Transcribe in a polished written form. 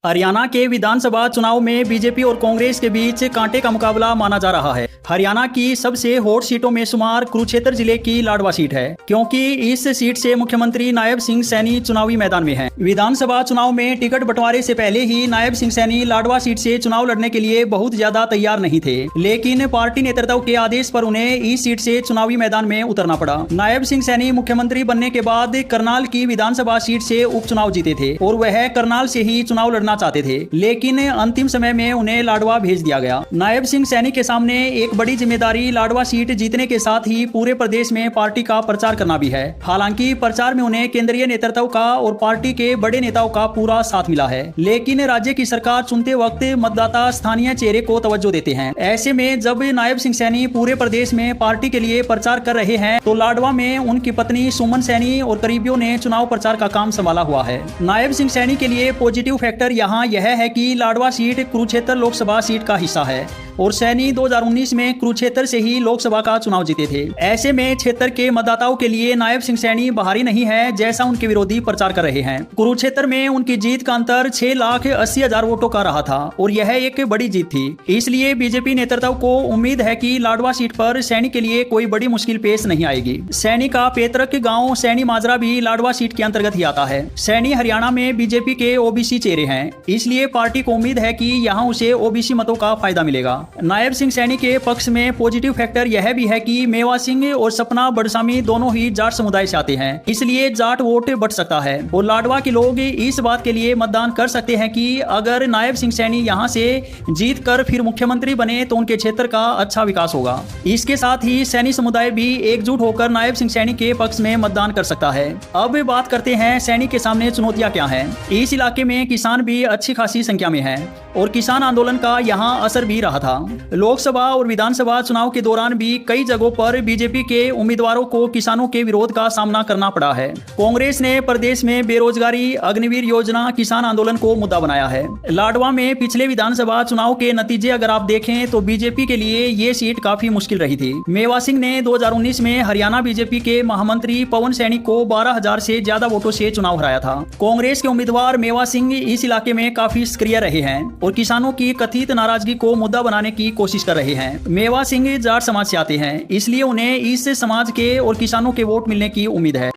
हरियाणा के विधानसभा चुनाव में बीजेपी और कांग्रेस के बीच कांटे का मुकाबला माना जा रहा है। हरियाणा की सबसे हॉट सीटों में शुमार कुरुक्षेत्र जिले की लाडवा सीट है, क्योंकि इस सीट से मुख्यमंत्री नायब सिंह सैनी चुनावी मैदान में हैं। विधानसभा चुनाव में टिकट बंटवारे से पहले ही नायब सिंह सैनी लाडवा सीट से चुनाव लड़ने के लिए बहुत ज्यादा तैयार नहीं थे, लेकिन पार्टी नेतृत्व के आदेश पर उन्हें इस सीट से चुनावी मैदान में उतरना पड़ा। नायब सिंह सैनी मुख्यमंत्री बनने के बाद करनाल की विधानसभा सीट से उपचुनाव जीते थे और वह करनाल से ही चुनाव लड़ना चाहते थे, लेकिन अंतिम समय में उन्हें लाडवा भेज दिया गया। नायब सिंह सैनी के सामने एक बड़ी जिम्मेदारी लाडवा सीट जीतने के साथ ही पूरे प्रदेश में पार्टी का प्रचार करना भी है। हालांकि प्रचार में उन्हें केंद्रीय नेतृत्व का और पार्टी के बड़े नेताओं का पूरा साथ मिला है, लेकिन राज्य की सरकार चुनते वक्त मतदाता स्थानीय चेहरे को तवज्जो देते हैं। ऐसे में जब नायब सिंह सैनी पूरे प्रदेश में पार्टी के लिए प्रचार कर रहे हैं, तो लाडवा में उनकी पत्नी सुमन सैनी और करीबियों ने चुनाव प्रचार का काम संभाला हुआ है। नायब सिंह सैनी के लिए पॉजिटिव फैक्टर यहाँ यह है कि लाडवा सीट कुरुक्षेत्र लोकसभा सीट का हिस्सा है और सैनी 2019 में कुरुक्षेत्र से ही लोकसभा का चुनाव जीते थे। ऐसे में क्षेत्र के मतदाताओं के लिए नायब सिंह सैनी बाहरी नहीं है, जैसा उनके विरोधी प्रचार कर रहे हैं। कुरुक्षेत्र में उनकी जीत का अंतर 6,80,000 वोटों का रहा था और यह एक बड़ी जीत थी। इसलिए बीजेपी नेतृत्व को उम्मीद है कि लाडवा सीट पर सैनी के लिए कोई बड़ी मुश्किल पेश नहीं आएगी। सैनी का पैतृक गाँव सैनी माजरा भी लाडवा सीट के अंतर्गत ही आता है। सैनी हरियाणा में बीजेपी के ओबीसी चेहरे हैं, इसलिए पार्टी को उम्मीद है कि यहाँ उसे ओबीसी मतों का फायदा मिलेगा। नायब सिंह सैनी के पक्ष में पॉजिटिव फैक्टर यह भी है कि मेवा सिंह और सपना बड़सामी दोनों ही जाट समुदाय से आते हैं, इसलिए जाट वोट बढ़ सकता है और लाडवा के लोग इस बात के लिए मतदान कर सकते हैं कि अगर नायब सिंह सैनी यहाँ से जीत कर फिर मुख्यमंत्री बने तो उनके क्षेत्र का अच्छा विकास होगा। इसके साथ ही सैनी समुदाय भी एकजुट होकर नायब सिंह सैनी के पक्ष में मतदान कर सकता है। अब बात करते हैं सैनी के सामने चुनौतियां क्या हैं। इस इलाके में किसान भी अच्छी खासी संख्या में हैं और किसान आंदोलन का यहाँ असर भी रहा था। लोकसभा और विधानसभा चुनाव के दौरान भी कई जगहों पर बीजेपी के उम्मीदवारों को किसानों के विरोध का सामना करना पड़ा है। कांग्रेस ने प्रदेश में बेरोजगारी, अग्निवीर योजना, किसान आंदोलन को मुद्दा बनाया है। लाडवा में पिछले विधानसभा चुनाव के नतीजे अगर आप देखें तो बीजेपी के लिए ये सीट काफी मुश्किल रही थी। मेवा सिंह ने 2019 में हरियाणा बीजेपी के महामंत्री पवन सैनी को 12,000 से ज्यादा वोटों से चुनाव हराया था। कांग्रेस के उम्मीदवार मेवा सिंह इस इलाके में काफी सक्रिय रहे हैं और किसानों की कथित नाराजगी को मुद्दा बनाने की कोशिश कर रहे हैं। मेवा सिंह जाट समाज से आते हैं, इसलिए उन्हें इस समाज के और किसानों के वोट मिलने की उम्मीद है।